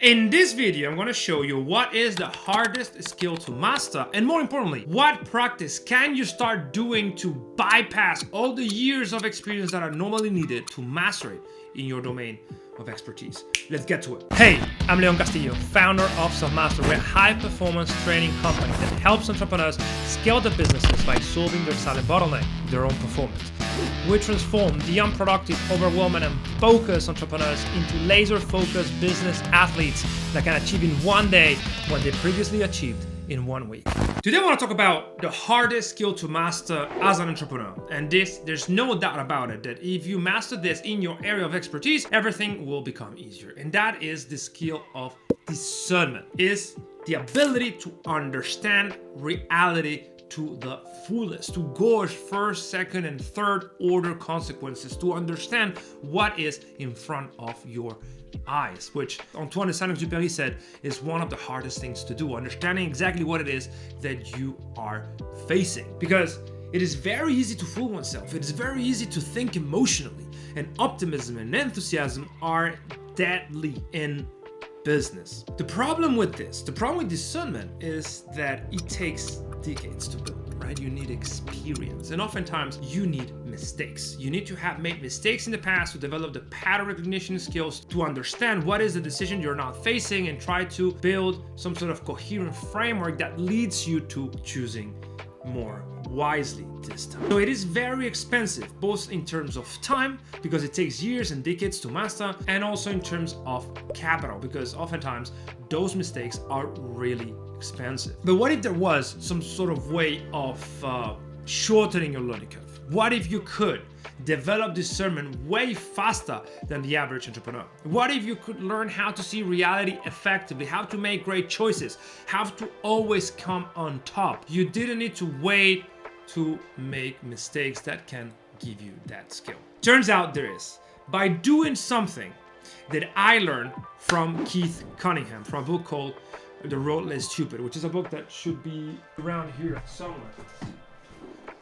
In this video, I'm going to show you what is the hardest skill to master, and more importantly, what practice can you start doing to bypass all the years of experience that are normally needed to master it in your domain of expertise. Let's get to it. Hey, I'm Castillo, founder of Selfmastered. We're a high-performance training company that helps entrepreneurs scale their businesses by solving their silent bottleneck, their own performance. We transform the unproductive, overwhelmed, and focused entrepreneurs into laser-focused business athletes that can achieve in one day what they previously achieved in 1 week. Today I want to talk about the hardest skill to master as an entrepreneur. And there's no doubt about it, that if you master this in your area of expertise, everything will become easier. And that is the skill of discernment. Is the ability to understand reality to the fullest, to gauge first, second, and third order consequences, to understand what is in front of your eyes, which Antoine de Saint-Exupéry said is one of the hardest things to do, understanding exactly what it is that you are facing. Because it is very easy to fool oneself. It is very easy to think emotionally, and optimism and enthusiasm are deadly in business. The problem with discernment is that it takes decades to build, right? You need experience, and oftentimes you need mistakes. You need to have made mistakes in the past to develop the pattern recognition skills to understand what is the decision you're not facing and try to build some sort of coherent framework that leads you to choosing more wisely this time. So it is very expensive, both in terms of time, because it takes years and decades to master, and also in terms of capital, because oftentimes those mistakes are really expensive. But what if there was some sort of way of shortening your learning curve? What if you could develop discernment way faster than the average entrepreneur? What if you could learn how to see reality effectively, how to make great choices, how to always come on top? You didn't need to wait to make mistakes that can give you that skill. Turns out there is. By doing something that I learned from Keith Cunningham, from a book called The Road Less Stupid, which is a book that should be around here somewhere.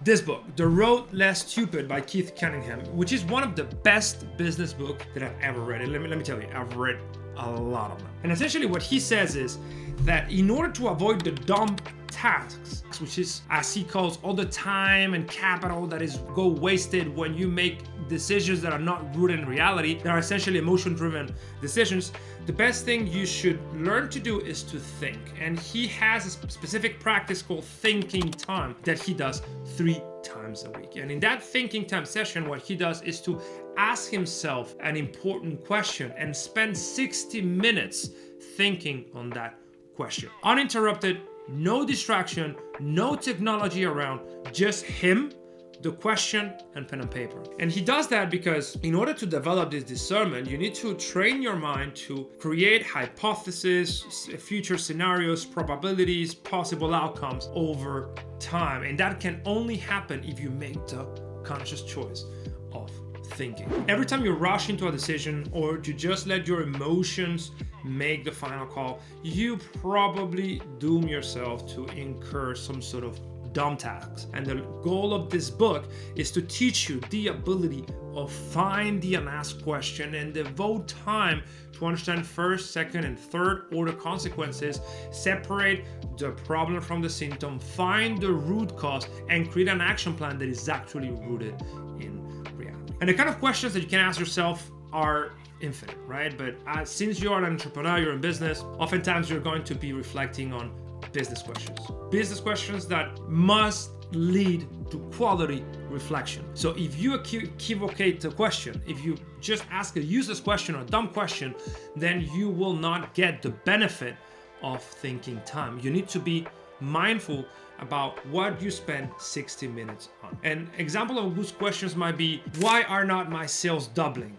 This book, The Road Less Stupid by Keith Cunningham, which is one of the best business books that I've ever read. And let me tell you, I've read a lot of them. And essentially what he says is that in order to avoid the dumb tasks, which is, as he calls, all the time and capital that is go wasted when you make decisions that are not rooted in reality, that are essentially emotion-driven decisions, the best thing you should learn to do is to think. And he has a specific practice called thinking time that he does 3 times a week. And in that thinking time session, what he does is to ask himself an important question and spend 60 minutes thinking on that question. Uninterrupted, no distraction, no technology around, just him, the question, and pen and paper. And he does that because in order to develop this discernment, you need to train your mind to create hypotheses, future scenarios, probabilities, possible outcomes over time. And that can only happen if you make the conscious choice of thinking. Every time you rush into a decision or you just let your emotions make the final call, you probably doom yourself to incur some sort of dumb tasks. And the goal of this book is to teach you the ability of find the unasked question and devote time to understand first, second, and third order consequences, separate the problem from the symptom, find the root cause, and create an action plan that is actually rooted in reality. And the kind of questions that you can ask yourself are infinite, right? But since you're an entrepreneur, you're in business, oftentimes you're going to be reflecting on business questions that must lead to quality reflection. So if you equivocate the question, if you just ask a useless question or a dumb question, then you will not get the benefit of thinking time. You need to be mindful about what you spend 60 minutes on. An example of those questions might be, why are not my sales doubling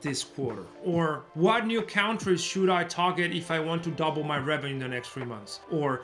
this quarter? Or what new countries should I target if I want to double my revenue in the next 3 months? Or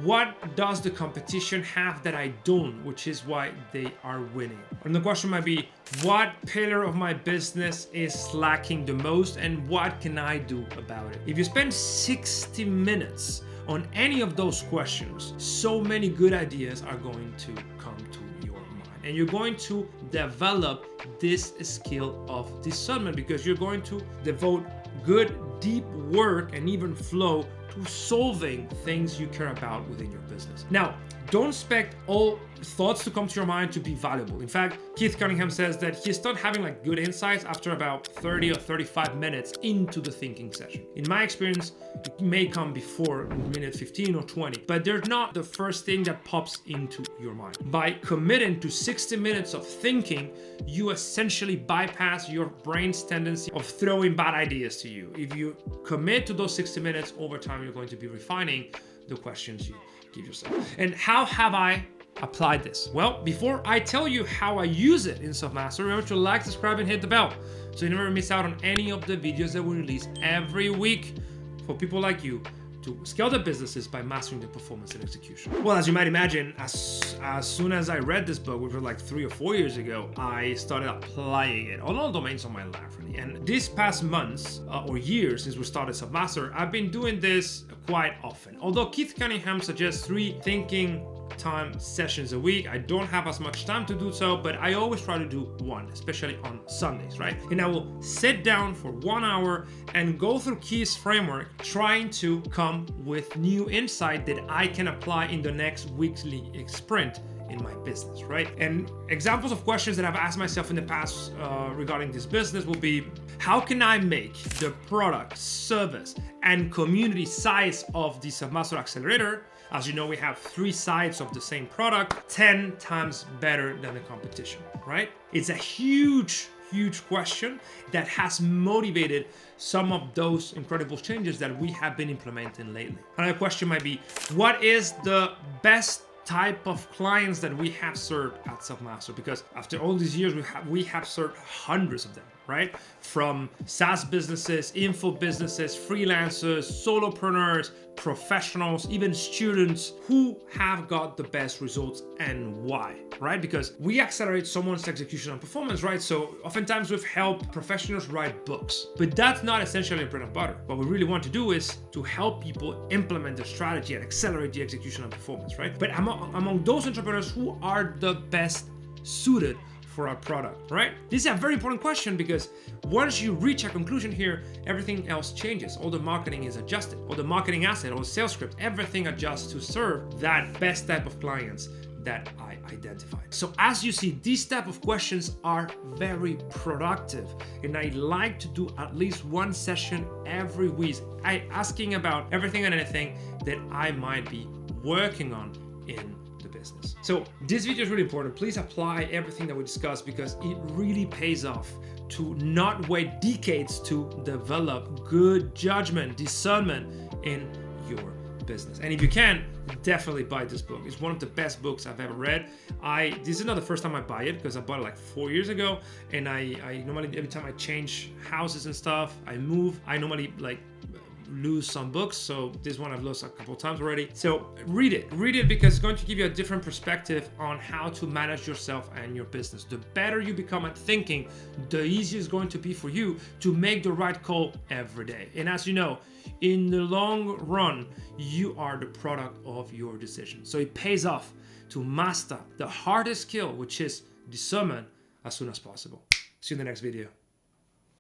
what does the competition have that I don't, which is why they are winning? And the question might be, what pillar of my business is lacking the most and what can I do about it? If you spend 60 minutes on any of those questions, so many good ideas are going to come to your mind. And you're going to develop this skill of discernment because you're going to devote good deep work and even flow to solving things you care about within your business. Now, don't expect all thoughts to come to your mind to be valuable. In fact, Keith Cunningham says that he started having like good insights after about 30 or 35 minutes into the thinking session. In my experience, it may come before minute 15 or 20, but they're not the first thing that pops into your mind. By committing to 60 minutes of thinking, you essentially bypass your brain's tendency of throwing bad ideas to you. If you commit to those 60 minutes, over time, you're going to be refining the questions you give yourself. And how have I applied this? Well, before I tell you how I use it in Selfmastered, remember to like, subscribe, and hit the bell so you never miss out on any of the videos that we release every week for people like you to scale their businesses by mastering their performance and execution. Well, as you might imagine, as soon as I read this book, which was like 3 or 4 years ago, I started applying it on all domains of my life, really. And these past months or years since we started Selfmastered, I've been doing this quite often. Although Keith Cunningham suggests 3 thinking time sessions a week, I don't have as much time to do so, but I always try to do one, especially on Sundays, right? And I will sit down for 1 hour and go through Keith's framework, trying to come with new insight that I can apply in the next weekly sprint in my business, right? And examples of questions that I've asked myself in the past regarding this business will be, how can I make the product, service, and community size of the Selfmastered Accelerator, as you know, we have 3 sides of the same product, 10 times better than the competition, right? It's a huge question that has motivated some of those incredible changes that we have been implementing lately. Another question might be, what is the best type of clients that we have served at Selfmastered? Because after all these years, we have served hundreds of them, right? From SaaS businesses, info businesses, freelancers, solopreneurs, professionals, even students who have got the best results and why, right? Because we accelerate someone's execution and performance, right? So oftentimes we've helped professionals write books, but that's not essentially bread and butter. What we really want to do is to help people implement their strategy and accelerate the execution and performance, right? But among those entrepreneurs, who are the best suited for our product, right? This is a very important question, because once you reach a conclusion here, everything else changes. All the marketing is adjusted, all the marketing asset, all the sales script, everything adjusts to serve that best type of clients that I identified. So as you see, these type of questions are very productive, and I like to do at least 1 session every week, asking about everything and anything that I might be working on in the business. So this video is really important. Please apply everything that we discussed, because it really pays off to not wait decades to develop good judgment, discernment in your business. And if you can, definitely buy this book. It's one of the best books I've ever read. This is not the first time I buy it, because I bought it like 4 years ago, and I normally, every time I change houses and stuff, I move, I normally like lose some books. So this one I've lost a couple of times already. So read it because it's going to give you a different perspective on how to manage yourself and your business. The better you become at thinking, the easier it's going to be for you to make the right call every day. And as you know, in the long run, you are the product of your decisions. So it pays off to master the hardest skill, which is discernment, as soon as possible. See you in the next video.